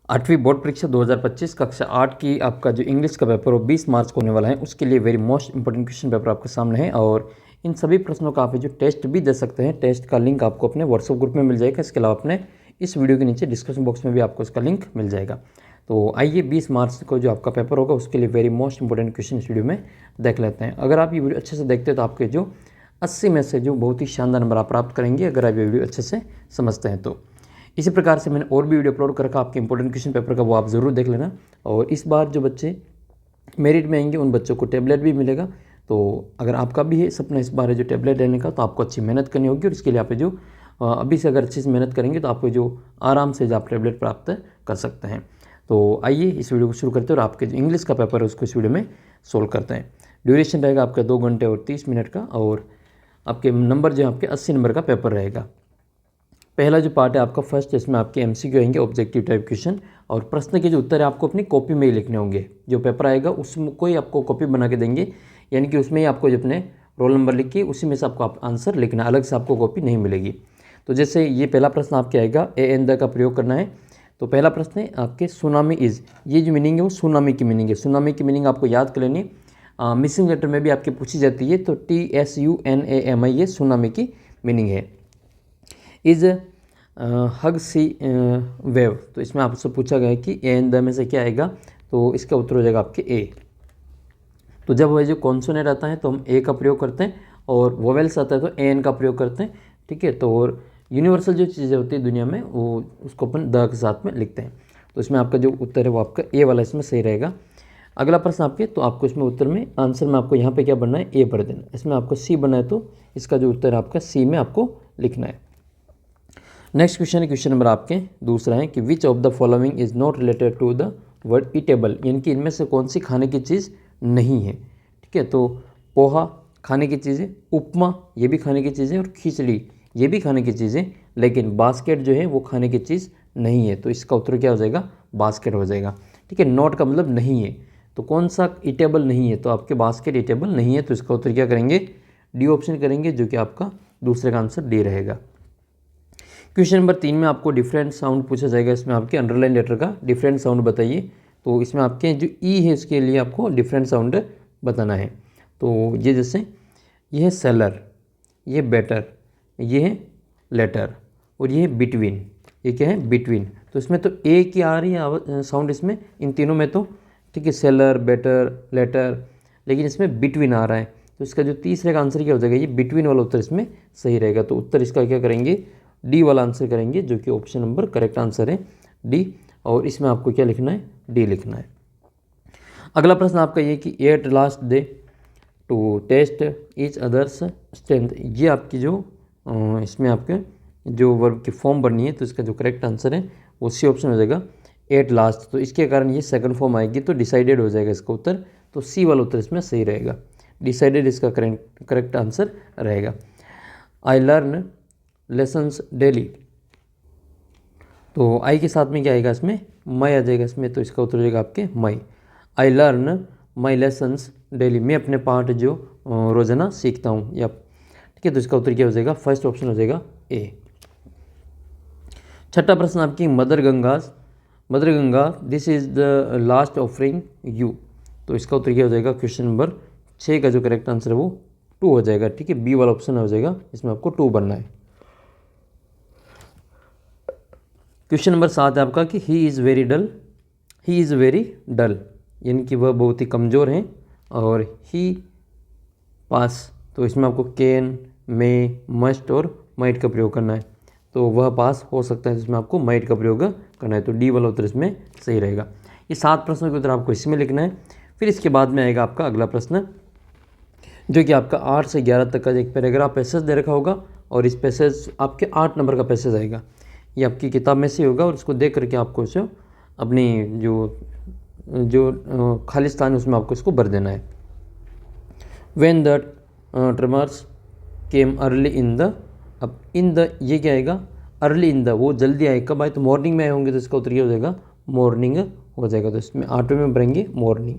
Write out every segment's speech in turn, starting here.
8वीं बोर्ड परीक्षा 2025 कक्षा 8 की आपका जो इंग्लिश का पेपर वो 20 मार्च को होने वाला है। उसके लिए very most important question paper आपके सामने है और इन सभी प्रश्नों का आप जो टेस्ट भी दे सकते हैं। टेस्ट का लिंक आपको अपने व्हाट्सएप ग्रुप में मिल जाएगा। इसके अलावा अपने इस वीडियो के नीचे डिस्क्रिप्शन बॉक्स में भी आपको इसका लिंक मिल जाएगा। तो आइए 20 मार्च को जो आपका पेपर होगा उसके लिए वेरी मोस्ट इंपॉर्टेंट क्वेश्चन इस वीडियो में देख लेते हैं। अगर आप ये वीडियो अच्छे से देखते हैं तो आपके जो 80 में से जो बहुत ही शानदार नंबर आप प्राप्त करेंगे, अगर आप ये वीडियो अच्छे से समझते हैं तो। इसी प्रकार से मैंने और भी वीडियो अपलोड कर रखा आपके इंपॉर्टेंट क्वेश्चन पेपर का, वो आप ज़रूर देख लेना। और इस बार जो बच्चे मेरिट में आएंगे उन बच्चों को टैबलेट भी मिलेगा। तो अगर आपका भी है सपना इस बार है जो टैबलेट लेने का, तो आपको अच्छी मेहनत करनी होगी और इसके लिए आप जो अभी से अगर अच्छी से मेहनत करेंगे तो आपको जो आराम से आप टैबलेट प्राप्त कर सकते हैं। तो आइए इस वीडियो को शुरू करते हैं और आपके जो इंग्लिश का पेपर है उसको इस वीडियो में सोल्व करते हैं। ड्यूरेशन रहेगा आपका 2 घंटे और 30 मिनट का और आपके नंबर जो है आपके 80 नंबर का पेपर रहेगा। पहला जो पार्ट है आपका फर्स्ट, इसमें आपके एमसीक्यू आएंगे, ऑब्जेक्टिव टाइप क्वेश्चन, और प्रश्न के जो उत्तर है आपको अपनी कॉपी में ही लिखने होंगे। जो पेपर आएगा उसमें कोई आपको कॉपी बना के देंगे, यानी कि उसमें ही आपको जो अपने रोल नंबर लिख के उसी में से आपको आंसर लिखना, अलग से आपको कॉपी नहीं मिलेगी। तो जैसे ये पहला प्रश्न आपके आएगा, ए एन द का प्रयोग करना है। तो पहला प्रश्न है आपके सुनामी इज़, ये जो मीनिंग है वो सुनामी की मीनिंग है। सुनामी की मीनिंग आपको याद कर लेनी, मिसिंग लेटर में भी आपकी पूछी जाती है। तो TSUNAMI ये सुनामी की मीनिंग है। इज़ हग सी वेव, तो इसमें आपसे पूछा गया है कि ए एन द में से क्या आएगा, तो इसका उत्तर हो जाएगा आपके ए। तो जब वह जो कॉन्सोनेंट आता है तो हम ए का प्रयोग करते हैं और वोवेल्स आता है तो ए एन का प्रयोग करते हैं, ठीक है। तो और यूनिवर्सल जो चीज़ें होती है दुनिया में वो उसको अपन द के साथ में लिखते हैं। तो इसमें आपका जो उत्तर है वो आपका ए वाला इसमें सही रहेगा। अगला प्रश्न आपके, तो आपको इसमें उत्तर में आंसर में आपको यहाँ पे क्या बनना है, ए भर देना। इसमें आपको सी बनना है तो इसका जो उत्तर है आपका सी में आपको लिखना है। नेक्स्ट क्वेश्चन है, क्वेश्चन नंबर आपके दूसरा है कि which of the following is not related to the word eatable, यानी कि इनमें से कौन सी खाने की चीज़ नहीं है, ठीक है। तो पोहा खाने की चीज़ है, उपमा ये भी खाने की चीज़ है और खिचड़ी ये भी खाने की चीज़ है, लेकिन बास्केट जो है वो खाने की चीज़ नहीं है। तो इसका उत्तर क्या हो जाएगा, बास्केट हो जाएगा, ठीक है। नॉट का मतलब नहीं है, तो कौन सा ईटेबल नहीं है, तो आपके बास्केट ईटेबल नहीं है। तो इसका उत्तर क्या करेंगे, डी ऑप्शन करेंगे, जो कि आपका दूसरे का आंसर डी रहेगा। क्वेश्चन नंबर 3 में आपको डिफरेंट साउंड पूछा जाएगा। इसमें आपके अंडरलाइन लेटर का डिफरेंट साउंड बताइए। तो इसमें आपके जो ई है इसके लिए आपको डिफरेंट साउंड बताना है। तो ये जैसे ये है सेलर, ये बेटर, ये है लेटर और ये है बिटवीन। ये क्या है, बिटवीन। तो इसमें तो ए की आ रही है साउंड इसमें, इन तीनों में तो, ठीक है, सेलर, बेटर, लेटर, लेकिन इसमें बिटवीन आ रहा है। तो इसका जो तीसरे का आंसर क्या हो जाएगा, ये बिटवीन वाला उत्तर इसमें सही रहेगा। तो उत्तर इसका क्या करेंगे, डी वाला आंसर करेंगे, जो कि ऑप्शन नंबर करेक्ट आंसर है डी। और इसमें आपको क्या लिखना है, डी लिखना है। अगला प्रश्न आपका ये कि at last day to test each others strength, ये आपकी जो इसमें आपके जो वर्ब की फॉर्म बननी है, तो इसका जो करेक्ट आंसर है वो सी ऑप्शन हो जाएगा, एट लास्ट। तो इसके कारण ये सेकंड फॉर्म आएगी तो डिसाइडेड हो जाएगा इसका उत्तर। तो सी वाला उत्तर इसमें सही रहेगा, डिसाइडेड इसका करेक्ट आंसर रहेगा। आई लर्न लेसन्स डेली, तो आई के साथ में क्या आएगा, इसमें मई आ जाएगा इसमें। तो इसका उत्तर हो जाएगा आपके मई। I learn my lessons daily, मैं अपने पाठ जो रोज़ाना सीखता हूँ, या ठीक है। तो इसका उत्तर क्या हो जाएगा, फर्स्ट ऑप्शन हो जाएगा ए। छठा प्रश्न आपकी mother Ganga this is the last offering you, तो इसका उत्तर क्या हो जाएगा, क्वेश्चन नंबर 6 का जो करेक्ट आंसर है वो 2 हो जाएगा, ठीक है। बी वाला ऑप्शन हो जाएगा, इसमें आपको 2 बनना है। क्वेश्चन नंबर 7 है आपका कि ही इज़ वेरी डल, यानी कि वह बहुत ही कमज़ोर हैं। और ही पास, तो इसमें आपको कैन, मे, मस्ट और माइट का प्रयोग करना है। तो वह पास हो सकता है, जिसमें आपको माइट का प्रयोग करना है। तो डी वाला उत्तर इसमें सही रहेगा। ये 7 प्रश्नों के उत्तर आपको इसमें लिखना है। फिर इसके बाद में आएगा आपका अगला प्रश्न, जो कि आपका 8 से 11 तक का एक पैराग्राफ पैसेज दे रखा होगा, और इस पैसेज आपके 8 नंबर का पैसेज आएगा। ये आपकी किताब में से होगा और इसको देख करके आपको इसे अपनी जो खाली स्थान है उसमें आपको इसको भर देना है। When the trimmers came early in the, अब इन द ये क्या आएगा, अर्ली इन द, वो जल्दी आए, कब आए, तो मॉर्निंग में आए होंगे। तो इसका उत्तर हो जाएगा मॉर्निंग हो जाएगा। तो इसमें 8वें में भरेंगे मॉर्निंग।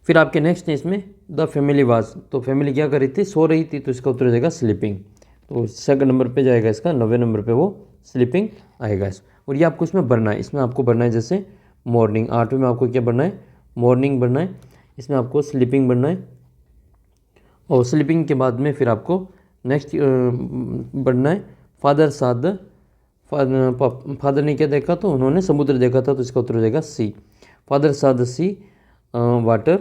फिर आपके नेक्स्ट है इसमें द फैमिली वाज, तो फैमिली क्या कर रही थी, सो रही थी। तो इसका उत्तर हो जाएगा स्लीपिंग। तो सेकंड नंबर पे जाएगा इसका, 9वें नंबर पे वो स्लीपिंग आएगा। और ये आपको इसमें भरना है, इसमें आपको भरना है जैसे मॉर्निंग, 8वें में आपको क्या भरना है, मॉर्निंग भरना है, इसमें आपको स्लीपिंग भरना है, और स्लीपिंग के बाद में फिर आपको नेक्स्ट भरना है फादर साद। फादर ने क्या देखा, तो उन्होंने समुद्र देखा था, तो इसका उत्तर हो जाएगा C. Father saw the sea water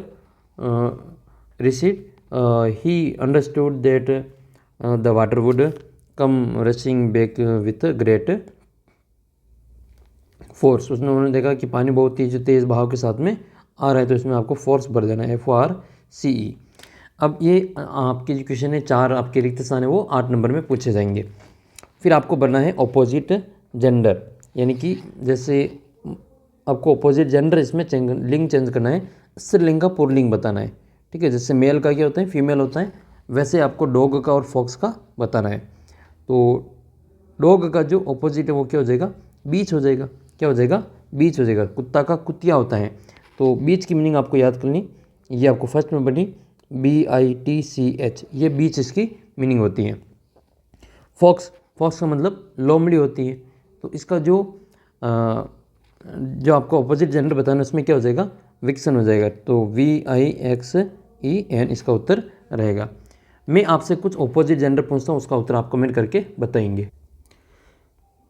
receded, he understood that the water would come rushing back with great force. उसने उन्होंने देखा कि पानी बहुत ही जो तेज़ बहाव के साथ में आ रहा है, तो इसमें आपको फोर्स भर देना है, FORCE। अब ये आपके जो क्वेश्चन है 4 आपके रिक्त स्थान है वो 8 नंबर में पूछे जाएंगे। फिर आपको भरना है ऑपोजिट जेंडर, यानी कि जैसे आपको ऑपोजिट जेंडर इसमें लिंग चेंज करना है, स्त्रीलिंग का पुल्लिंग बताना है, ठीक है। जैसे मेल का क्या होता है, फीमेल होता है, वैसे आपको डॉग का और फॉक्स का बताना है। तो डॉग का जो ऑपोजिट है वो क्या हो जाएगा, बीच हो जाएगा। क्या हो जाएगा, बीच हो जाएगा। कुत्ता का कुतिया होता है, तो बीच की मीनिंग आपको याद करनी, ये आपको फर्स्ट में बनी BITCH, ये बीच इसकी मीनिंग होती है। फॉक्स, फॉक्स का मतलब लोमड़ी होती है, तो इसका जो आपको ऑपोजिट जेंडर बताना है उसमें क्या हो जाएगा, विक्सन हो जाएगा। तो VIXEN इसका उत्तर रहेगा। मैं आपसे कुछ ऑपोजिट जेंडर पूछता हूँ, उसका उत्तर आप कमेंट करके बताएंगे।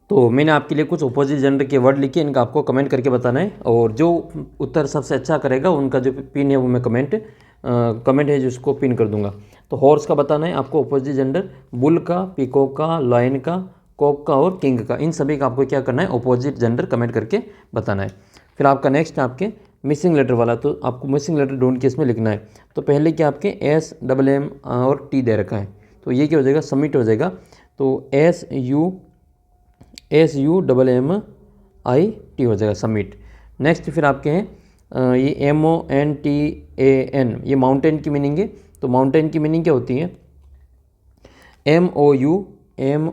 तो मैंने आपके लिए कुछ ऑपोजिट जेंडर के वर्ड लिखे, इनका आपको कमेंट करके बताना है, और जो उत्तर सबसे अच्छा करेगा उनका जो पिन है वो मैं कमेंट है जो उसको पिन कर दूंगा। तो हॉर्स का बताना है आपको ऑपोजिट जेंडर, बुल का, पीकॉक का, लायन का, कॉक का और किंग का, इन सभी का आपको क्या करना है, ऑपोजिट जेंडर कमेंट करके बताना है। फिर आपका नेक्स्ट आपके मिसिंग लेटर वाला, तो आपको मिसिंग लेटर ढूंढ के इसमें लिखना है। तो पहले क्या आपके SMM और T दे रखा है, तो ये क्या हो जाएगा, सबमिट हो जाएगा। तो SUMMIT हो जाएगा, सबमिट। नेक्स्ट फिर आपके हैं ये MOUNTAN, ये माउंटेन की मीनिंग है। तो माउंटेन की मीनिंग क्या होती है, MOUNTAIN,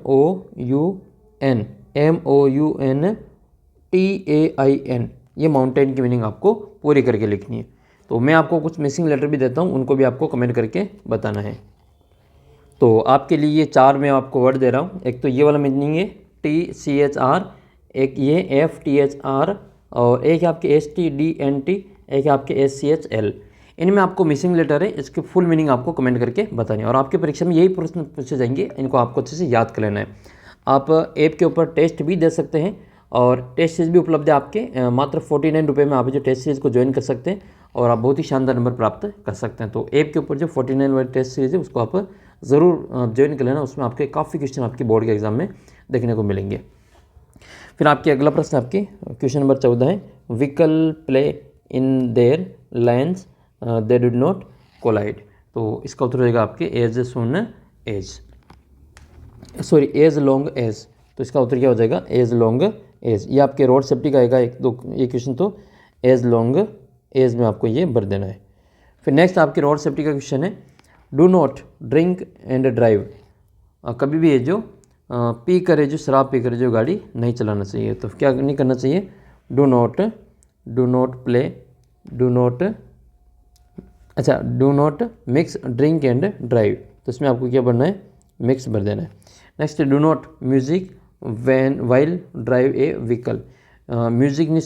ये माउंटेन की मीनिंग आपको पूरी करके लिखनी है। तो मैं आपको कुछ मिसिंग लेटर भी देता हूँ, उनको भी आपको कमेंट करके बताना है। तो आपके लिए ये 4 मैं आपको वर्ड दे रहा हूँ। एक तो ये वाला मीनिंग है TCHR, एक ये FTHR, और एक है आपके STDNT, एक है आपके SCHL। इनमें आपको मिसिंग लेटर है, इसके फुल मीनिंग आपको कमेंट करके बतानी है। और आपकी परीक्षा में यही प्रश्न पूछे जाएंगे, इनको आपको अच्छे से याद कर लेना है। आप ऐप के ऊपर टेस्ट भी दे सकते हैं, और टेस्ट सीरीज भी उपलब्ध है आपके मात्र 49 रुपये में। आप जो टेस्ट सीरीज को ज्वाइन कर सकते हैं और आप बहुत ही शानदार नंबर प्राप्त कर सकते हैं। तो ऐप के ऊपर जो 49 वाली टेस्ट सीरीज है उसको आप ज़रूर ज्वाइन कर लेना, उसमें आपके काफ़ी क्वेश्चन आपके बोर्ड के एग्जाम में देखने को मिलेंगे। फिर आपके अगला प्रश्न आपके क्वेश्चन नंबर 14 है, vehicle play in their lines they did not collide. तो इसका उत्तर रहेगा आपके एज लॉन्ग एज। तो इसका उत्तर क्या हो जाएगा, एज लॉन्ग एज। ये आपके रोड सेफ्टी का आएगा, एक दो ये क्वेश्चन, तो एज लॉन्ग एज में आपको ये भर देना है। फिर नेक्स्ट आपके रोड सेफ्टी का क्वेश्चन है, do not drink and drive. कभी भी ये जो पी करे, जो शराब पी करे जो गाड़ी नहीं चलाना चाहिए। तो क्या नहीं करना चाहिए, do not mix drink and drive. तो इसमें आपको क्या भरना है, मिक्स भर देना है। Next, do not music while drive A vehicle. Music नहीं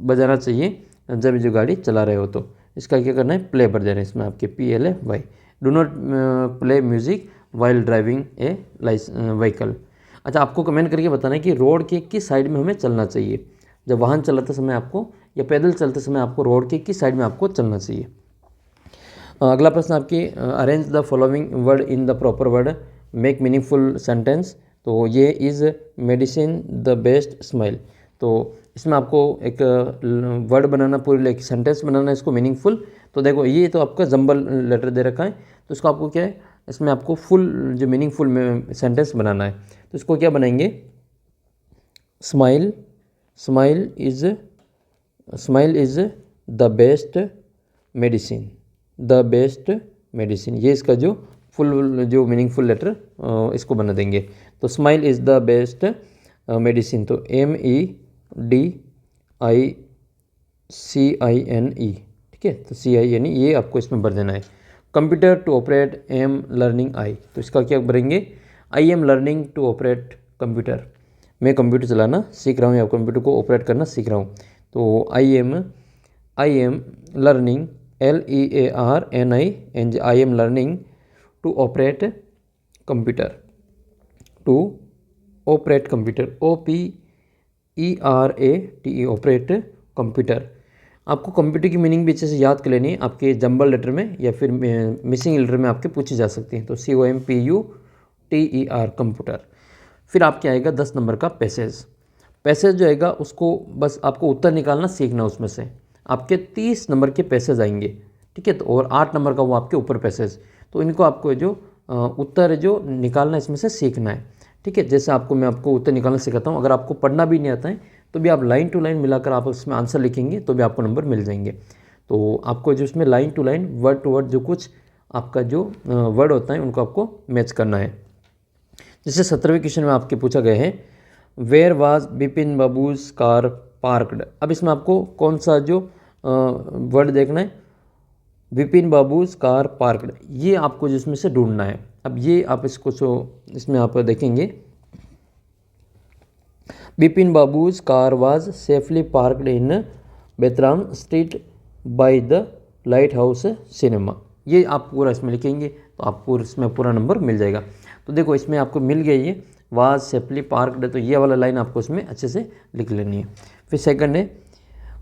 बजाना चाहिए जब जो गाड़ी चला रहे हो, तो इसका क्या करना है, प्ले भर देना है इसमें आपके PLAY। Do not play music while driving A vehicle. अच्छा, आपको कमेंट करके बताना है कि रोड के किस साइड में हमें चलना चाहिए, जब वाहन चलाते समय आपको या पैदल चलते समय आपको रोड के किस साइड में आपको चलना चाहिए। अगला प्रश्न आपकी, arrange the following word in the proper word, make meaningful sentence. तो ये is medicine the best smile. तो इसमें आपको एक वर्ड बनाना, पूरी एक सेंटेंस बनाना है इसको मीनिंगफुल। तो देखो ये तो आपका जंबल लेटर दे रखा है, तो इसको आपको क्या है, इसमें आपको फुल जो मीनिंगफुल में सेंटेंस बनाना है। तो इसको क्या बनाएंगे, smile is the best medicine, ये इसका जो फुल जो मीनिंगफुल लेटर इसको बना देंगे। तो smile is the best medicine, तो MEDICINE, ठीक है। तो CINE ये आपको इसमें भर देना है। Computer to operate learning I. तो इसका क्या भरेंगे, I am learning to operate computer, मैं कंप्यूटर चलाना सीख रहा हूँ या कंप्यूटर को ऑपरेट करना सीख रहा हूँ। तो I am learning LEARNING, I am learning to operate computer, to operate computer, OPERATE, operate computer. आपको कंप्यूटर की मीनिंग भी अच्छे से याद कर लेनी है, आपके जंबल लेटर में या फिर मिसिंग लेटर में आपके पूछी जा सकती है। तो COMPUTER, कंप्यूटर। फिर आपके आएगा 10 नंबर का पैसेज। पैसेज जो आएगा उसको बस आपको उत्तर निकालना सीखना, उसमें से आपके 30 नंबर के पैसेज आएंगे, ठीक है। तो और 8 नंबर का वो आपके ऊपर पैसेज, तो इनको आपको जो उत्तर जो निकालना इसमें से सीखना है, ठीक है। जैसे मैं आपको उत्तर निकालना सिखाता हूँ, अगर आपको पढ़ना भी नहीं आता है तो भी आप लाइन टू लाइन मिलाकर आप उसमें आंसर लिखेंगे तो भी आपको नंबर मिल जाएंगे। तो आपको जो इसमें line to line word to word जो कुछ आपका जो वर्ड होता है उनको आपको मैच करना है। जैसे 17वें क्वेश्चन में आपके पूछा गया है where was Bipin Babu's car parked. अब इसमें आपको कौन सा जो वर्ड देखना है, विपिन बाबूज कार पार्कड, ये आपको जिसमें से ढूंढना है। अब ये आप इसको इसमें आप देखेंगे Bipin Babu's car was safely parked in Betram Street by the Lighthouse Cinema, ये आप पूरा इसमें लिखेंगे तो आपको इसमें पूरा नंबर मिल जाएगा। तो देखो इसमें आपको मिल गया ये वाज सेफली पार्कड, तो ये वाला लाइन आपको इसमें अच्छे से लिख लेनी है। फिर सेकंड है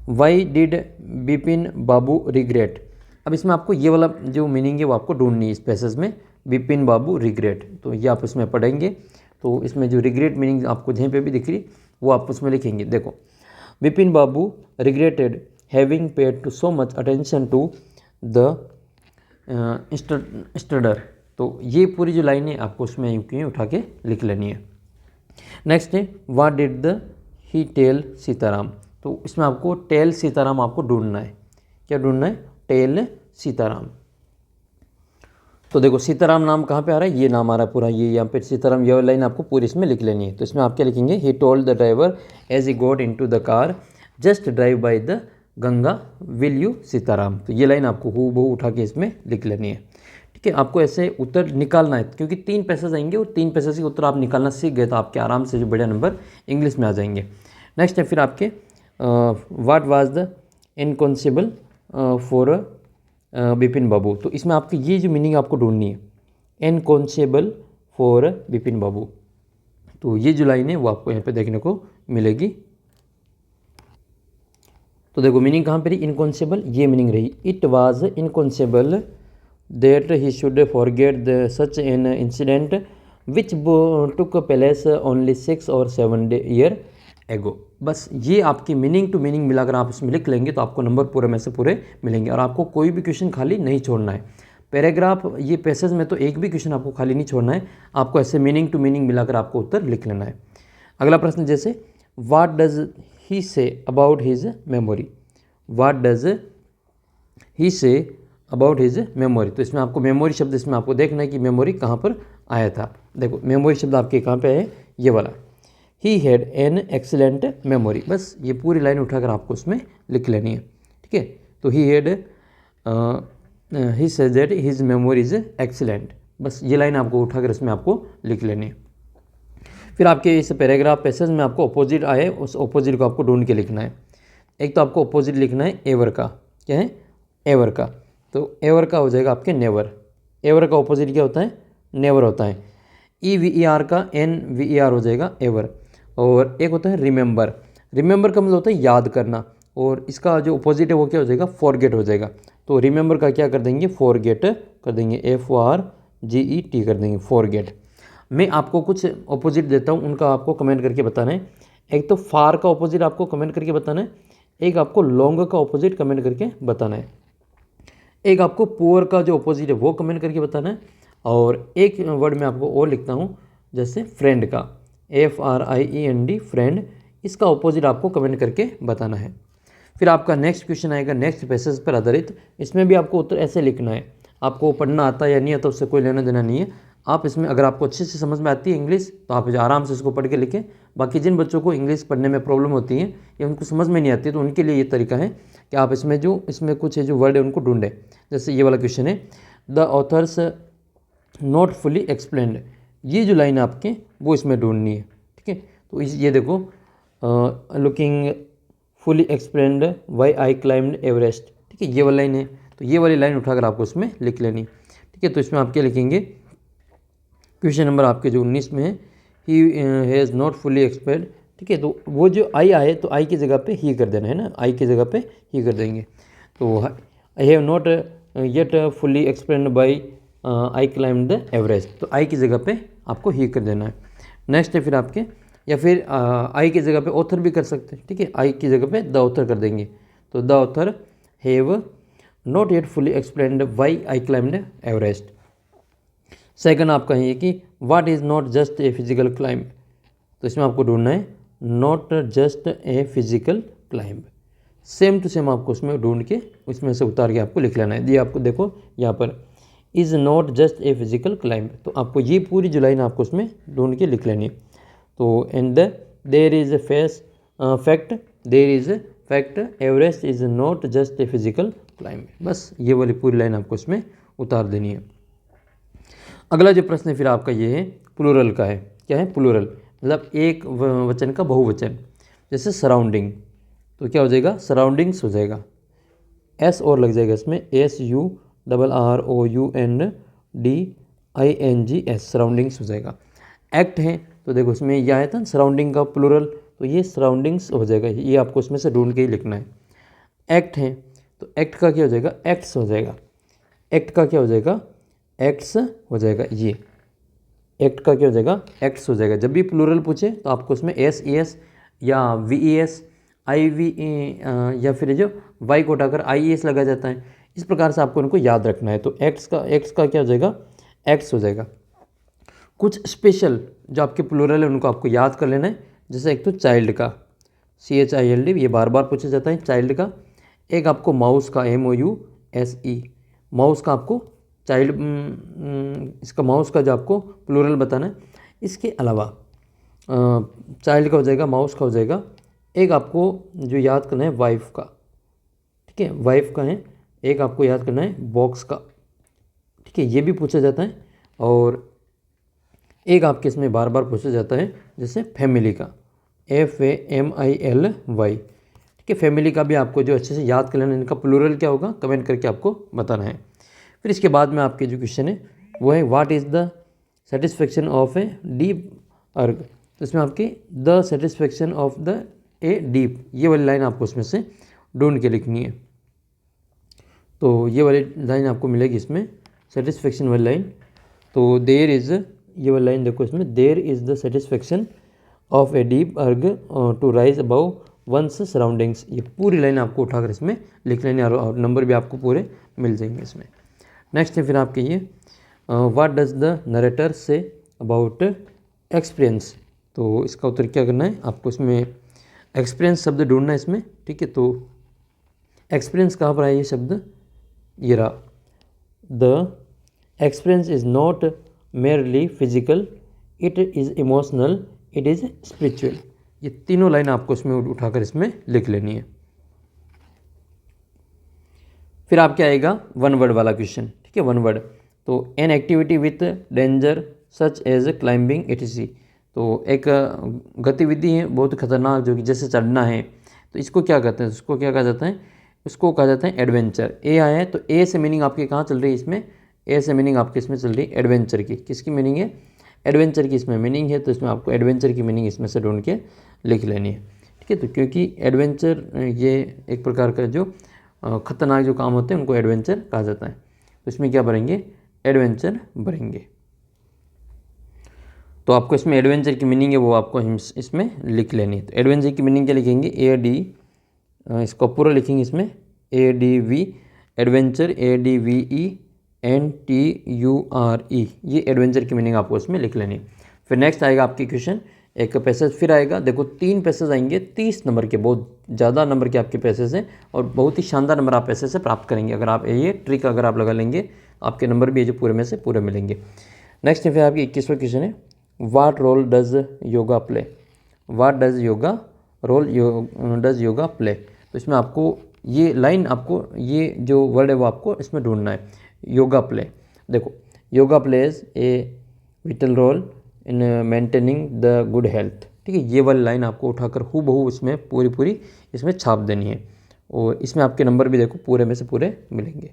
why did Bipin Babu regret. अब इसमें आपको ये वाला जो मीनिंग है वो आपको ढूंढनी है इस पैसेज में, बिपिन बाबू रिग्रेट, तो ये आप इसमें पढ़ेंगे। तो इसमें जो रिग्रेट मीनिंग आपको जहीं पे भी दिख रही वो आप उसमें लिखेंगे। देखो Bipin Babu regretted having paid to so much attention to the stranger, तो ये पूरी जो लाइन है आपको उसमें यूँ उठा के लिख लेनी है। नेक्स्ट है what did the he tell Sitaram, तो इसमें आपको टेल सीताराम आपको ढूंढना है। क्या ढूंढना है? टेल सीताराम। तो देखो सीताराम नाम कहाँ पे आ रहा है, ये नाम आ रहा है पूरा, ये यहाँ पे सीताराम, ये लाइन आपको पूरी इसमें लिख लेनी है। तो इसमें आप क्या लिखेंगे, he told the driver as he got into the car just drive by the Ganga will you Sitaram, तो ये लाइन आपको हूबहू उठा के इसमें लिख लेनी है, ठीक है। आपको ऐसे उत्तर निकालना है क्योंकि 3 पैसेज आएंगे और 3 पैसेज के उत्तर आप निकालना सीख गए तो आपके आराम से जो बढ़िया नंबर इंग्लिश में आ जाएंगे। नेक्स्ट है फिर आपके what was the inconceivable for Bipin Babu, तो इसमें आपकी ये जो मीनिंग आपको ढूंढनी है, इनकॉन्सेबल फॉर बिपिन बाबू, तो ये जो लाइन है वो आपको यहाँ पे देखने को मिलेगी। तो देखो मीनिंग कहाँ पे रही, इनकॉन्सेबल, ये मीनिंग रही, it was inconceivable that he should forget the such an incident which took place only 6 और 7 ईयर एगो। बस ये आपकी मीनिंग टू मीनिंग मिलाकर आप इसमें लिख लेंगे तो आपको नंबर पूरे में से पूरे मिलेंगे। और आपको कोई भी क्वेश्चन खाली नहीं छोड़ना है, पैराग्राफ ये पैसेज में तो एक भी क्वेश्चन आपको खाली नहीं छोड़ना है, आपको ऐसे मीनिंग टू मीनिंग मिलाकर आपको उत्तर लिख लेना है। अगला प्रश्न जैसे what does he say about his memory, what does he say about his memory, तो इसमें आपको मेमोरी शब्द इसमें आपको देखना है कि मेमोरी कहाँ पर आया था। देखो मेमोरी शब्द आपके कहाँ पे है, ये वाला, he had an excellent memory, बस ये पूरी लाइन उठाकर आपको उसमें लिख लेनी है, ठीक है। तो he had he said that his memory is excellent, बस ये लाइन आपको उठाकर इसमें आपको लिख लेनी है। फिर आपके इस पैराग्राफ पैसेज में आपको अपोजिट आए, उस अपोजिट को आपको ढूंढ के लिखना है। एक तो आपको अपोजिट लिखना है एवर का, क्या है, एवर का, तो एवर का हो जाएगा आपके नेवर, एवर का अपोजिट क्या होता है, नेवर होता है। EVER का NVER हो जाएगा एवर। और एक होता है रिमेंबर, रिमेंबर का मतलब होता है याद करना, और इसका जो अपोजिट है वो क्या हो जाएगा, फॉरगेट हो जाएगा। तो रिमेंबर का क्या कर देंगे, फॉरगेट कर देंगे, FORGET कर देंगे, फॉरगेट। मैं आपको कुछ अपोजिट देता हूँ, उनका आपको कमेंट करके बताना है। एक तो फार का अपोजिट आपको कमेंट करके बताना है, एक आपको लॉन्ग का अपोजिट कमेंट करके बताना है, एक आपको पुअर का जो अपोजिट है वो कमेंट करके बताना है, और एक वर्ड में आपको और लिखता हूँ जैसे फ्रेंड का, FRIEND फ्रेंड, इसका अपोजिट आपको कमेंट करके बताना है। फिर आपका नेक्स्ट क्वेश्चन आएगा नेक्स्ट पैसेज पर आधारित, इसमें भी आपको उत्तर ऐसे लिखना है। आपको पढ़ना आता है या नहीं आता उससे कोई लेना देना नहीं है, आप इसमें अगर आपको अच्छे से समझ में आती है इंग्लिश तो आप आराम से इसको पढ़ के लिखें। बाकी जिन बच्चों को इंग्लिश पढ़ने में प्रॉब्लम होती है या उनको समझ में नहीं आती तो उनके लिए ये तरीका है कि आप इसमें कुछ है जो वर्ड है उनको ढूंढें। जैसे ये वाला क्वेश्चन है, the author's not fully explained, ये जो लाइन आपके वो इसमें ढूंढनी है, ठीक है। तो ये देखो, looking fully explained why I climbed Everest, ठीक है, ये वाली लाइन है। तो ये वाली लाइन उठाकर आपको उसमें लिख लेनी, ठीक है। तो इसमें आप क्या लिखेंगे, क्वेश्चन नंबर आपके जो 19 में है, he has not fully explained, ठीक है। तो वो जो आई आए तो आई की जगह पे ही कर देना है ना, आई की जगह पे ही कर देंगे। तो I have not yet fully explained by I climb the Everest, तो आई की जगह पे आपको ही कर देना है। नेक्स्ट है फिर आपके, या फिर आई की जगह पे ऑथर भी कर सकते हैं, ठीक है। आई की जगह पे द ऑथर कर देंगे, तो the author have not yet fully explained why I climbed Everest. Second आपका है कि what is not just a physical climb, तो इसमें आपको ढूंढना है not just a physical climb. Same to same आपको उसमें ढूंढ के उसमें से उतार के आपको लिख लेना है। ये आपको देखो यहाँ पर is not just a physical climb, तो आपको ये पूरी जो लाइन आपको उसमें ढूंढ के लिख लेनी है। तो and there is a fact, there is a fact Everest is not just a physical climb, बस ये वाली पूरी लाइन आपको इसमें उतार देनी है। अगला जो प्रश्न है फिर आपका ये है प्लूरल का है। क्या है प्लूरल, मतलब एक वचन का बहुवचन, जैसे सराउंडिंग, तो क्या हो जाएगा सराउंडिंग्स हो जाएगा, एस और लग जाएगा इसमें, SURROUNDINGS, सराउंडिंग्स हो जाएगा। एक्ट है तो देखो इसमें यह आया था सराउंडिंग का प्लूरल, तो ये सराउंडिंग्स हो जाएगा, ये आपको इसमें से ढूंढ के ही लिखना है। एक्ट है तो एक्ट का क्या हो जाएगा एक्ट्स हो जाएगा, एक्ट का क्या हो जाएगा एक्ट्स हो जाएगा, ये एक्ट का क्या हो जाएगा एक्ट्स हो जाएगा। जब भी प्लूरल पूछे तो आपको उसमें SES या VES IV या फिर जो वाई को उठाकर IES लगा जाता है, इस प्रकार से आपको उनको याद रखना है। तो एक्ट्स का क्या हो जाएगा एक्ट्स हो जाएगा। कुछ स्पेशल जो आपके प्लूरल है उनको आपको याद कर लेना है, जैसे एक तो चाइल्ड का CHILD, ये बार बार पूछा जाता है चाइल्ड का। एक आपको माउस का MOUSE, माउस का आपको चाइल्ड, इसका माउस का जो आपको प्लूरल बताना है। इसके अलावा चाइल्ड का हो जाएगा, माउस का हो जाएगा। एक आपको जो याद करना है वाइफ का, ठीक है, वाइफ का है। एक आपको याद करना है बॉक्स का, ठीक है, ये भी पूछा जाता है। और एक आपके इसमें बार बार पूछा जाता है जैसे फैमिली का, FAMILY, ठीक है। फैमिली का भी आपको जो अच्छे से याद कर लेना, इनका प्लूरल क्या होगा कमेंट करके आपको बताना है। फिर इसके बाद में आपके जो क्वेश्चन है वो है what is the satisfaction of a deep अर्ग, तो इसमें आपकी the satisfaction of the a deep, ये वाली लाइन आपको उसमें से ढूंढ के लिखनी है। तो ये वाली लाइन आपको मिलेगी इसमें, सेटिस्फेक्शन वाली लाइन। तो देयर इज़, ये वाली लाइन देखो इसमें, there is the satisfaction of a deep urge to rise above one's surroundings, ये पूरी लाइन आपको उठाकर इसमें लिख लेनी है और नंबर भी आपको पूरे मिल जाएंगे इसमें। नेक्स्ट है फिर आपके ये what does the narrator say about experience, तो इसका उत्तर क्या करना है आपको इसमें एक्सपीरियंस शब्द ढूंढना है इसमें, ठीक है। तो एक्सपीरियंस कहाँ पर है ये शब्द, ये रहा, the experience is not merely physical, it is emotional, it is spiritual, ये तीनों लाइन आपको इसमें उठाकर इसमें लिख लेनी है। फिर आपके आएगा वन वर्ड वाला क्वेश्चन, ठीक है, वन वर्ड। तो an activity with danger such as climbing etc, तो एक गतिविधि है बहुत खतरनाक जो कि जैसे चढ़ना है, तो इसको क्या कहते हैं, उसको क्या कहा जाता है, उसको कहा जाता है एडवेंचर। ए आया है तो ए से मीनिंग आपकी कहाँ चल रही है इसमें, ए से मीनिंग आपके इसमें चल रही है एडवेंचर की। किसकी मीनिंग है एडवेंचर की इसमें मीनिंग है, तो इसमें आपको एडवेंचर की मीनिंग इसमें से ढूंढ के लिख लेनी है, ठीक है। तो क्योंकि एडवेंचर ये एक प्रकार का जो खतरनाक जो काम होते हैं उनको एडवेंचर कहा जाता है, तो इसमें क्या भरेंगे एडवेंचर भरेंगे। तो आपको इसमें एडवेंचर की मीनिंग है वो आपको इसमें लिख लेनी है। तो एडवेंचर की मीनिंग क्या लिखेंगे AD, इसको पूरा लिखेंगे इसमें ADV, एडवेंचर ADVENTURE, ये एडवेंचर की मीनिंग आपको इसमें लिख लेनी है। फिर नेक्स्ट आएगा आपकी क्वेश्चन, एक पैसेज फिर आएगा, देखो 3 पैसेज आएंगे 30 नंबर के, बहुत ज़्यादा नंबर के आपके पैसेज हैं और बहुत ही शानदार नंबर आप पैसे से प्राप्त करेंगे अगर आप ये ट्रिक अगर आप लगा लेंगे, आपके नंबर भी ये जो पूरे में से पूरे मिलेंगे। नेक्स्ट फिर आपकी 21वां क्वेश्चन है what role does yoga play, what does yoga role does yoga play, तो इसमें आपको ये लाइन, आपको ये जो वर्ड है वो आपको इसमें ढूंढना है, योगा प्ले। देखो yoga plays a vital role in maintaining the good health. ठीक है, ये वाली लाइन आपको उठाकर हूबहू इसमें पूरी पूरी इसमें छाप देनी है और इसमें आपके नंबर भी देखो पूरे में से पूरे मिलेंगे।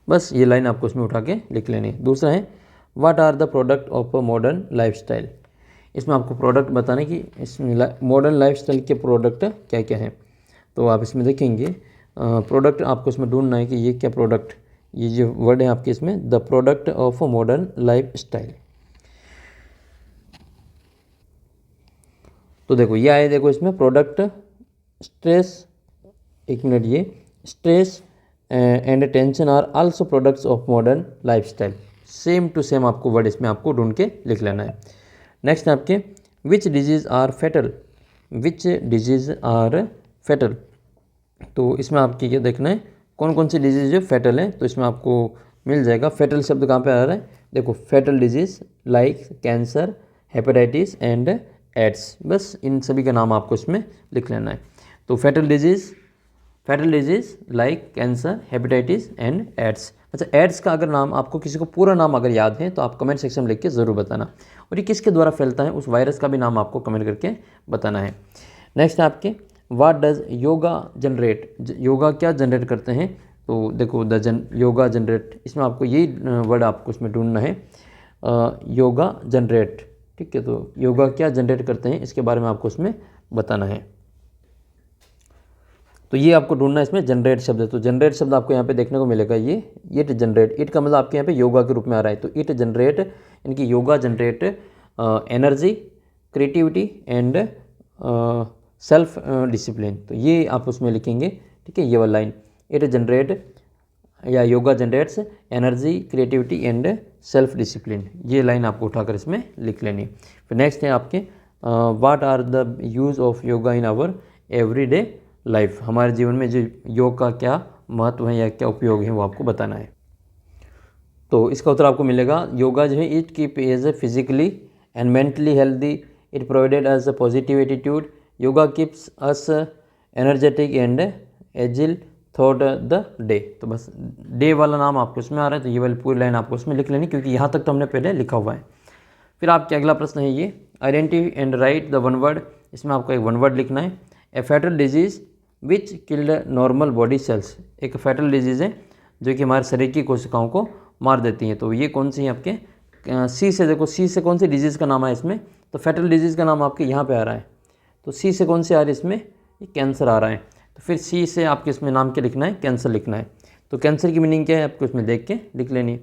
बस ये लाइन आपको इसमें उठा के लिख लेनी है। दूसरा है what are the product of a modern lifestyle. इसमें आपको प्रोडक्ट बताना कि इसमें मॉडर्न लाइफस्टाइल के प्रोडक्ट क्या क्या हैं। तो आप इसमें देखेंगे प्रोडक्ट आपको इसमें ढूंढना है कि ये क्या प्रोडक्ट, ये जो वर्ड है आपके इसमें the product of a modern life style. तो देखो ये आए, देखो इसमें प्रोडक्ट स्ट्रेस, एक मिनट, ये stress and tension are also products of modern life style. Same to same आपको वर्ड इसमें आपको ढूंढ के लिख लेना है। नेक्स्ट है आपके which disease are fatal, which disease are fatal. तो इसमें आपकी क्या देखना है कौन कौन सी डिजीज़ जो फेटल है, तो इसमें आपको मिल जाएगा। फेटल शब्द कहाँ पे आ रहा है, देखो fatal disease like cancer, hepatitis and AIDS. बस इन सभी का नाम आपको इसमें लिख लेना है। तो fatal disease like cancer, hepatitis and AIDS. अच्छा, एड्स का अगर नाम आपको किसी को पूरा नाम अगर याद है तो आप कमेंट सेक्शन में लिख के ज़रूर बताना, और ये किसके द्वारा फैलता है उस वायरस का भी नाम आपको कमेंट करके बताना है। नेक्स्ट है आपके what does yoga generate, yoga क्या जनरेट करते हैं। तो देखो योगा जनरेट, इसमें आपको यही वर्ड आपको इसमें ढूंढना है, योगा जनरेट। ठीक है, तो योगा क्या जनरेट करते हैं इसके बारे में आपको इसमें बताना है। तो ये आपको ढूंढना है, इसमें जनरेट शब्द है। तो जनरेट शब्द आपको यहाँ पे देखने को मिलेगा, ये इट जनरेट, इट का मतलब आपके यहाँ पे योगा के रूप में आ रहा है। तो इट जनरेट इनकी yoga generate energy, creativity and self discipline. तो ये आप उसमें लिखेंगे। ठीक है, ये वाला लाइन इट जनरेट या yoga generates energy, creativity and self discipline, ये लाइन आपको उठाकर इसमें लिख लेनी है। फिर नेक्स्ट है आपके what are the use of yoga in our everyday life. हमारे जीवन में जो योग का क्या महत्व है या क्या उपयोग है वो आपको बताना है। तो इसका उत्तर आपको मिलेगा, योगा जो है it keep as a physically and mentally healthy, it provided as a positive attitude, yoga keeps us energetic and agile throughout the day. तो बस डे वाला नाम आपको इसमें आ रहा है, तो ये वाली पूरी लाइन आपको इसमें लिख लेनी, क्योंकि यहाँ तक तो हमने पहले लिखा हुआ है। फिर आपके अगला प्रश्न है ये identify and right the one word. इसमें आपको एक वन वर्ड लिखना है। ए फैटल डिजीज़ विच किल्ड नॉर्मल बॉडी सेल्स। एक फैटल डिजीज़ है जो कि हमारे शरीर की कोशिकाओं को मार देती हैं। तो ये कौन सी है आपके, सी से, देखो सी से कौन सी डिजीज़ का नाम है इसमें, तो फैटल डिजीज़ का नाम आपके यहाँ पे आ रहा है। तो सी से कौन सी आ रही है इसमें, ये कैंसर आ रहा है। तो फिर सी से आपके इसमें नाम क्या लिखना है, कैंसर लिखना है। तो कैंसर की मीनिंग क्या है आपको इसमें देख के लिख लेनी है,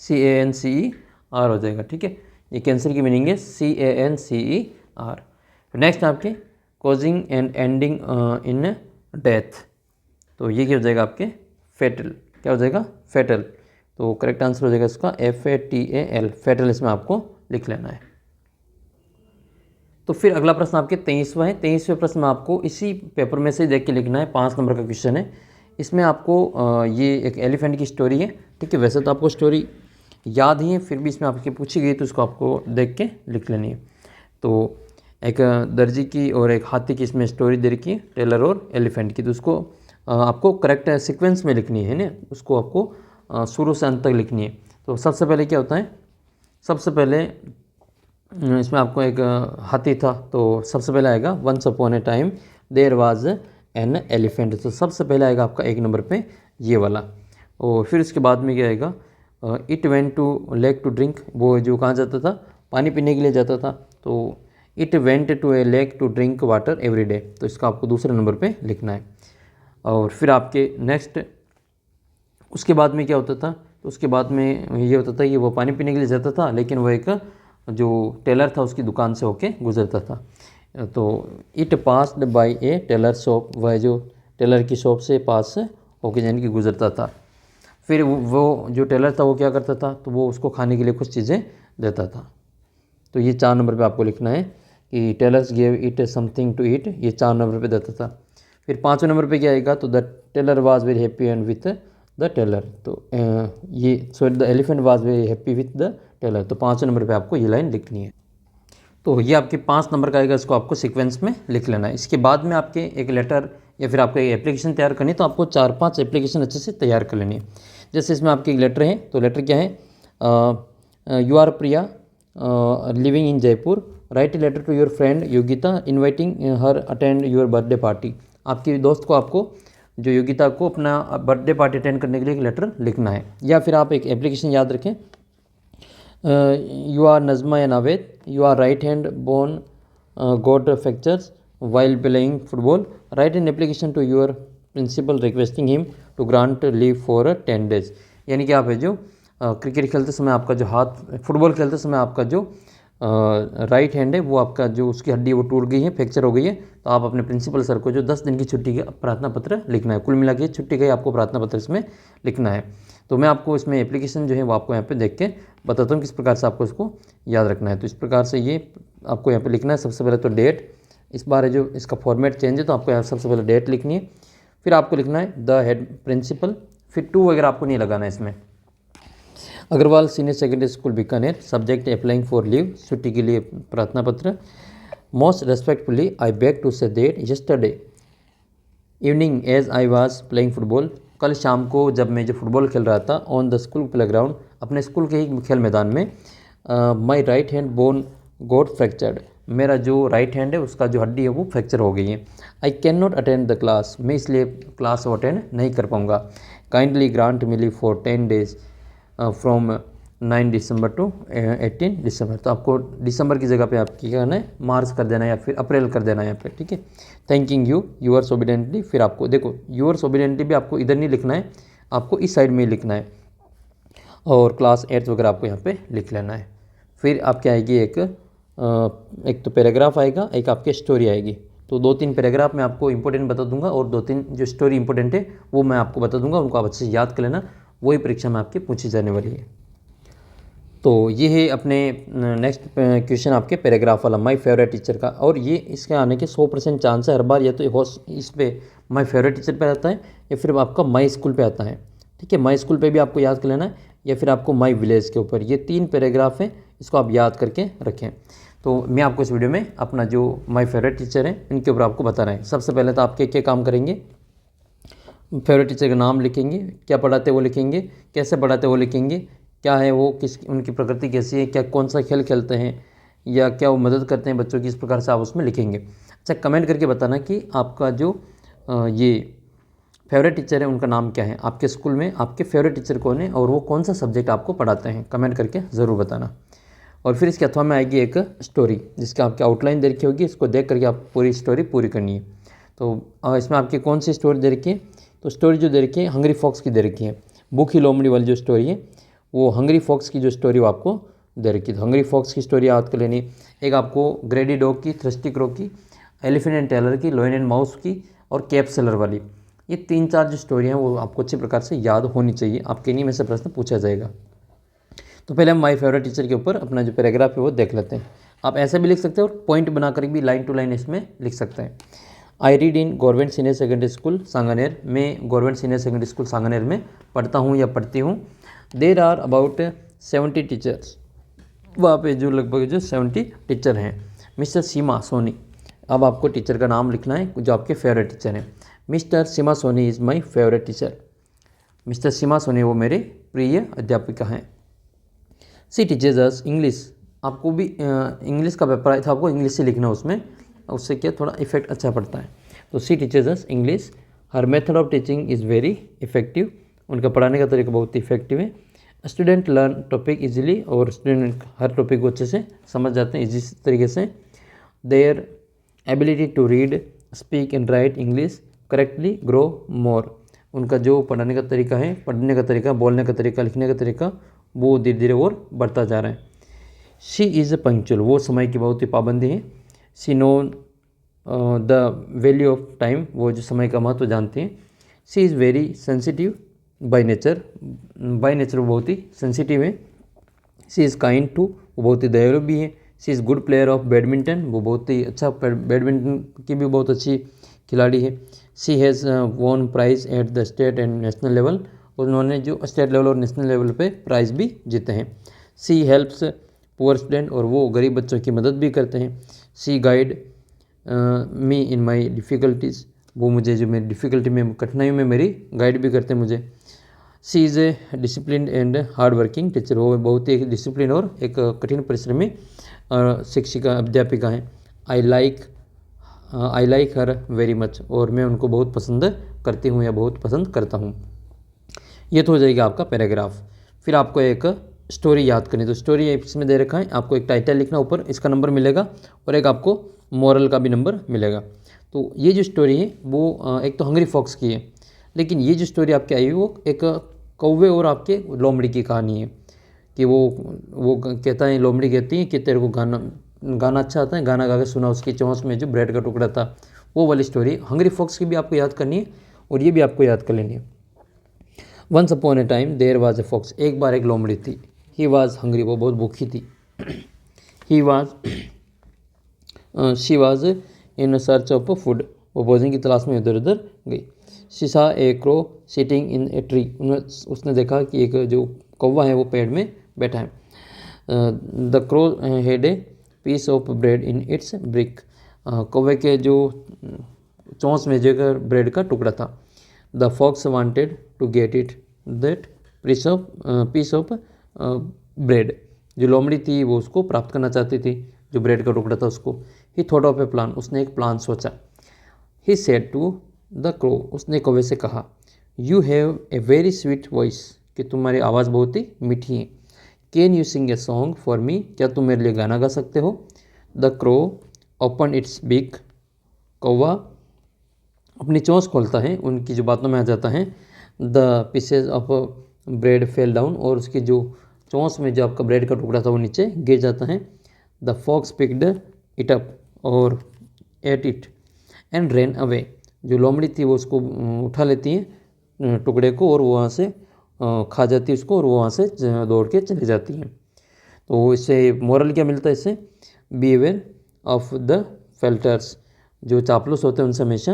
CANCER हो जाएगा। ठीक है, ये कैंसर की मीनिंग है CANCER। नेक्स्ट आपके causing and ending in death. तो ये क्या हो जाएगा आपके फेटल, क्या हो जाएगा फेटल। तो करेक्ट आंसर हो जाएगा इसका FATAL, फेटल इसमें आपको लिख लेना है। तो फिर अगला प्रश्न आपके 23वां है। 23वें प्रश्न में आपको इसी पेपर में से देख के लिखना है, 5 नंबर का क्वेश्चन है। इसमें आपको ये एक एलिफेंट की स्टोरी है। ठीक है, वैसे तो आपको स्टोरी याद ही है, फिर भी इसमें आपके पूछी गई तो उसको आपको देख के लिख लेनी है। तो एक दर्जी की और एक हाथी की इसमें स्टोरी दे रखी है, टेलर और एलिफेंट की। तो उसको आपको करेक्ट सीक्वेंस में लिखनी है ना, उसको आपको शुरू से अंत तक लिखनी है। तो सबसे पहले क्या होता है, सबसे पहले इसमें आपको एक हाथी था, तो सबसे पहले आएगा once upon a time there was an elephant. तो सबसे पहले आएगा आपका 1 नंबर पे ये वाला। और फिर इसके बाद में क्या आएगा, it went to lake to drink. वो जो कहाँ जाता था, पानी पीने के लिए जाता था। तो it went to a lake to drink water every day. तो इसका आपको दूसरे नंबर पे लिखना है। और फिर आपके नेक्स्ट उसके बाद में क्या होता था, तो उसके बाद में ये होता था कि वो पानी पीने के लिए जाता था, लेकिन वो एक जो टेलर था उसकी दुकान से होके गुजरता था। तो it passed by A Taylor shop, वह जो टेलर की शॉप से पास होके यानी कि गुजरता था। फिर वो जो टेलर था वो क्या करता था, तो वो उसको खाने के लिए कुछ चीज़ें देता था। तो ये 4 नंबर पे आपको लिखना है कि tailors gave it something to eat, ये 4 नंबर पे देता था। फिर 5वें नंबर पे क्या आएगा, तो the tailor was very happy and with the tailor. तो ये sorry the elephant was very happy with the tailor. तो 5वें नंबर पे आपको ये लाइन लिखनी है। तो ये आपके 5 नंबर का आएगा, इसको आपको सीक्वेंस में लिख लेना है। इसके बाद में आपके एक लेटर या फिर आपको एक एप्लीकेशन तैयार करनी है, तो आपको 4-5 एप्लीकेशन अच्छे से तैयार कर लेनी है। जैसे इसमें आपकी एक लेटर है, तो लेटर क्या है, you are Priya living in Jaipur, write a letter to your friend Yogita inviting her attend your birthday party. आपकी दोस्त को आपको जो योगिता को अपना बर्थडे पार्टी अटेंड करने के लिए एक लेटर लिखना है। या फिर आप एक एप्लीकेशन याद रखें, यू आर नज़मा या Naved, you are right hand bone got fractures while playing football, write an application to your principal requesting him to grant leave for 10 days। यानी कि आप है जो क्रिकेट खेलते समय आपका जो हाथ, फुटबॉल खेलते समय आपका जो राइट हैंड है वो आपका जो उसकी हड्डी वो टूट गई है, फ्रैक्चर हो गई है, तो आप अपने प्रिंसिपल सर को जो 10 दिन की छुट्टी का प्रार्थना पत्र लिखना है। कुल मिला के छुट्टी का ही आपको प्रार्थना पत्र इसमें लिखना है। तो मैं आपको इसमें एप्लीकेशन जो है वो आपको यहाँ पे देख के बताता हूँ किस प्रकार से आपको इसको याद रखना है। तो इस प्रकार से ये आपको यहाँ पे लिखना है। सबसे पहले तो डेट, इस बार है जो इसका फॉर्मेट चेंज है तो आपको यहाँ सबसे पहले डेट लिखनी है। फिर आपको लिखना है द हेड प्रिंसिपल, फिर टू वगैरह आपको नहीं लगाना है इसमें। Agarwal senior secondary school Bikaner, subject applying for leave, छुट्टी के लिए प्रार्थना पत्र। Most respectfully I beg to say that yesterday evening as I was playing football, कल शाम को जब मैं जो फुटबॉल खेल रहा था ऑन द स्कूल प्लेग्राउंड, अपने स्कूल के ही खेल मैदान में, my right hand bone got fractured, मेरा जो राइट हैंड है उसका जो हड्डी है वो फ्रैक्चर हो गई है। I can not attend the class, मैं इसलिए क्लास अटेंड नहीं कर पाऊँगा। Kindly grant me leave for 10 days from 9 December to 18 December. तो आपको दिसंबर की जगह पे आपकी क्या करना है, मार्च कर देना है या फिर अप्रैल कर देना है यहाँ पे, ठीक है। थैंकिंग यू यूअर्स ओबिडेंटली, फिर आपको देखो यूअर्स ओबिडेंटली भी आपको इधर नहीं लिखना है, आपको इस साइड में ही लिखना है, और क्लास 8 वगैरह आपको यहाँ पे लिख लेना है। फिर आपकी आएगी एक तो पैराग्राफ आएगा, एक आपकी स्टोरी आएगी। तो 2-3 पैराग्राफ मैं आपको इंपॉर्टेंट बता दूंगा और 2-3 जो स्टोरी इंपॉर्टेंट है वो मैं आपको बता दूंगा, उनको आप अच्छे से याद कर लेना, वही परीक्षा में आपकी पूछी जाने वाली है। तो ये है अपने नेक्स्ट क्वेश्चन आपके पैराग्राफ वाला, माय फेवरेट टीचर का। और ये इसके आने के 100% चांस है हर बार, या तो इस पे माय फेवरेट टीचर पे आता है या फिर आपका माय स्कूल पे आता है, ठीक है। माय स्कूल पे भी आपको याद कर लेना है, या फिर आपको माय विलेज के ऊपर। ये 3 पैराग्राफ हैं, इसको आप याद करके रखें। तो मैं आपको इस वीडियो में अपना जो माय फेवरेट टीचर है इनके ऊपर आपको बताना है। सबसे पहले तो आपके क्या काम करेंगे, फेवरेट टीचर का नाम लिखेंगे, क्या पढ़ाते वो लिखेंगे, कैसे पढ़ाते वो लिखेंगे, क्या है वो, किस उनकी प्रकृति कैसी है, क्या कौन सा खेल खेलते हैं, या क्या वो मदद करते हैं बच्चों की, इस प्रकार से आप उसमें लिखेंगे। अच्छा, कमेंट करके बताना कि आपका जो ये फेवरेट टीचर है उनका नाम क्या है, आपके स्कूल में आपके फेवरेट टीचर कौन है और वो कौन सा सब्जेक्ट आपको पढ़ाते हैं, कमेंट करके ज़रूर बताना। और फिर इसके अथवा में आएगी एक स्टोरी, जिसका आपकी आउटलाइन दे रखी होगी, इसको देख करके आप पूरी स्टोरी पूरी करनी है। तो इसमें आपकी कौन सी स्टोरी दे रखी है, तो स्टोरी जो दे रखी है हंग्री फॉक्स की दे रखी है। भूखी लोमड़ी वाली जो स्टोरी है वो हंग्री फॉक्स की जो स्टोरी वो आपको दे रखी है। तो हंग्री फॉक्स की स्टोरी याद कर लेनी। एक आपको ग्रेडी डॉग की, थ्रस्टी क्रो की, एलिफेंट एंड टेलर की, लॉयन एंड माउस की, और कैप सेलर वाली, ये 3-4 जो स्टोरी हैं वो आपको अच्छे प्रकार से याद होनी चाहिए। आपके इन्हीं में से प्रश्न पूछा जाएगा। तो पहले हम माय फेवरेट टीचर के ऊपर अपना जो पैराग्राफ है वो देख लेते हैं। आप ऐसे भी लिख सकते हैं और पॉइंट बनाकर भी लाइन टू लाइन इसमें लिख सकते हैं। I read in government senior secondary school Sanganer, मैं government senior secondary school Sanganer में पढ़ता हूँ या पढ़ती हूँ। देर आर अबाउट 70 टीचर्स, वहाँ पे जो लगभग जो 70 टीचर हैं। मिस्टर सीमा सोनी, अब आपको टीचर का नाम लिखना है जो आपके फेवरेट टीचर हैं। Mister Seema Soni is my favourite teacher, mister Seema Soni वो मेरे प्रिय अध्यापिका हैं। सी टीचर्स अस इंग्लिश, आपको भी इंग्लिश का पेपर आया था, आपको इंग्लिश से लिखना है उसमें, उससे क्या थोड़ा इफेक्ट अच्छा पड़ता है। तो she teaches us English, her method of teaching is very effective, उनका पढ़ाने का तरीका बहुत इफेक्टिव है। स्टूडेंट लर्न टॉपिक इजीली, और स्टूडेंट हर टॉपिक को अच्छे से समझ जाते हैं इजी तरीके से। Their ability to read, speak and write English correctly grow more, उनका जो पढ़ाने का तरीका है, पढ़ने का तरीका, बोलने का तरीका, लिखने का तरीका, वो धीरे धीरे और बढ़ता जा रहा है। शी इज़ पंक्चुअल, वो समय की बहुत ही पाबंदी है। She know the value of time, वो जो समय का महत्व जानती हैं। She is very sensitive by nature, by nature वो बहुत ही सेंसिटिव है। शी इज़ काइंड टू, वो बहुत ही दयालु भी है। She is good player of badminton, वो बहुत ही अच्छा बैडमिंटन की भी बहुत अच्छी खिलाड़ी है। She has won prize at the state and national level, उन्होंने जो स्टेट लेवल और नेशनल लेवल पे प्राइज़ भी जीते हैं। सी हेल्प्स पुअर स्टूडेंट, और वो गरीब बच्चों की मदद भी करते हैं। सी गाइड मी इन माई डिफ़िकल्टीज़, वो मुझे जो मेरी डिफ़िकल्टी में, कठिनाइयों में मेरी गाइड भी करते हैं मुझे। She is a discipline and hard working teacher, वो बहुत ही डिसिप्लिन और एक कठिन परिश्रमी शिक्षिका अध्यापिका हैं। I like her very much, और मैं उनको बहुत पसंद करती हूँ या बहुत पसंद करता हूँ। ये तो हो जाएगा आपका पैराग्राफ। फिर आपको एक स्टोरी याद करनी, तो स्टोरी इसमें दे रखा है, आपको एक टाइटल लिखना, ऊपर इसका नंबर मिलेगा और एक आपको मोरल का भी नंबर मिलेगा। तो ये जो स्टोरी है वो एक तो हंग्री फॉक्स की है, लेकिन ये जो स्टोरी आपकी आई है वो एक कौवे और आपके लोमड़ी की कहानी है। कि वो कहता है, लोमड़ी कहती है कि तेरे को गाना अच्छा आता है, गाना गा के सुना उसकी चोंच में जो ब्रेड का टुकड़ा था, वो वाली स्टोरी। हंग्री फॉक्स की भी आपको याद करनी है और ये भी आपको याद कर लेनी है। Once upon a time there was a fox, एक बार एक लोमड़ी थी। ही वाज हंग्री, वो बहुत भूखी थी। She was in search of food, वो भोजन की तलाश में इधर उधर गई। She saw a crow sitting in a tree, उसने देखा कि एक जो कौवा है वो पेड़ में बैठा है। The crow had a piece of bread in its brick, कौवे के जो चोंच में जो ब्रेड का टुकड़ा था। The fox wanted to get it that piece of bread, जो लोमड़ी थी वो उसको प्राप्त करना चाहती थी, जो ब्रेड का टुकड़ा था उसको। He thought of a plan, उसने एक प्लान सोचा। He said to the crow, उसने कौवे से कहा, you have a very sweet voice, कि तुम्हारी आवाज़ बहुत ही मीठी है। Can you sing a song for me, क्या तुम मेरे लिए गाना गा सकते हो। The crow open its big, कौवा अपनी चोंच खोलता है, उनकी जो बातों में आ जाता है। The pieces of bread fell down, और उसकी जो चोंच में जो आपका ब्रेड का टुकड़ा था वो नीचे गिर जाता है। The fox picked it up और ate it and ran away, जो लोमड़ी थी वो उसको उठा लेती है टुकड़े को, और वो वहाँ से खा जाती है उसको, और वो वहाँ से दौड़ के चली जाती है। तो इससे मोरल क्या मिलता है इससे, बी अवेयर ऑफ द फेल्टर्स, जो चापलूस होते हैं उनसे हमेशा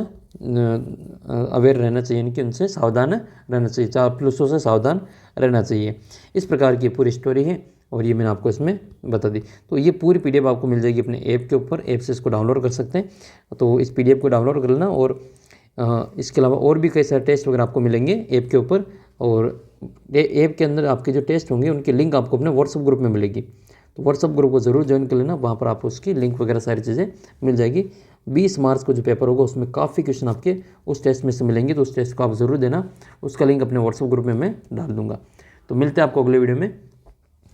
अवेयर रहना चाहिए, यानी कि उनसे सावधान रहना चाहिए, चापलूसों से सावधान रहना चाहिए। इस प्रकार की पूरी स्टोरी है और ये मैंने आपको इसमें बता दी। तो ये पूरी पीडीएफ आपको मिल जाएगी अपने ऐप के ऊपर, ऐप से इसको डाउनलोड कर सकते हैं। तो इस पीडीएफ को डाउनलोड कर लेना, और इसके अलावा और भी कई सारे टेस्ट वगैरह आपको मिलेंगे ऐप के ऊपर, और ऐप के अंदर आपके जो टेस्ट होंगे उनकी लिंक आपको अपने व्हाट्सअप ग्रुप में मिलेगी। तो व्हाट्सअप ग्रुप को ज़रूर ज्वाइन कर लेना, वहाँ पर आपको उसकी लिंक वगैरह सारी चीज़ें मिल जाएगी। 20 मार्च को जो पेपर होगा उसमें काफ़ी क्वेश्चन आपके उस टेस्ट में से मिलेंगे, तो उस टेस्ट को आप ज़रूर देना। उसका लिंक अपने व्हाट्सअप ग्रुप में मैं डाल दूंगा। तो मिलते हैं आपको अगले वीडियो में,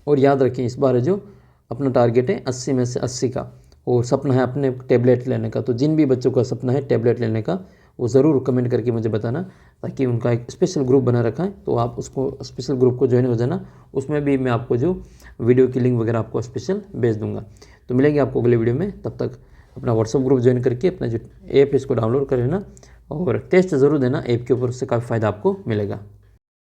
और याद रखें इस बार जो अपना टारगेट है 80 में से 80 का, और सपना है अपने टैबलेट लेने का। तो जिन भी बच्चों का सपना है टैबलेट लेने का वो ज़रूर कमेंट करके मुझे बताना, ताकि उनका एक स्पेशल ग्रुप बना रखा है, तो आप उसको स्पेशल ग्रुप को ज्वाइन हो जाना। उसमें भी मैं आपको जो वीडियो की लिंक वगैरह आपको स्पेशल भेज दूंगा। तो मिलेंगे आपको अगले वीडियो में, तब तक अपना व्हाट्सअप ग्रुप ज्वाइन करके अपना जो ऐप है इसको डाउनलोड कर लेना, और टेस्ट ज़रूर देना ऐप के ऊपर, उससे काफ़ी फ़ायदा आपको मिलेगा।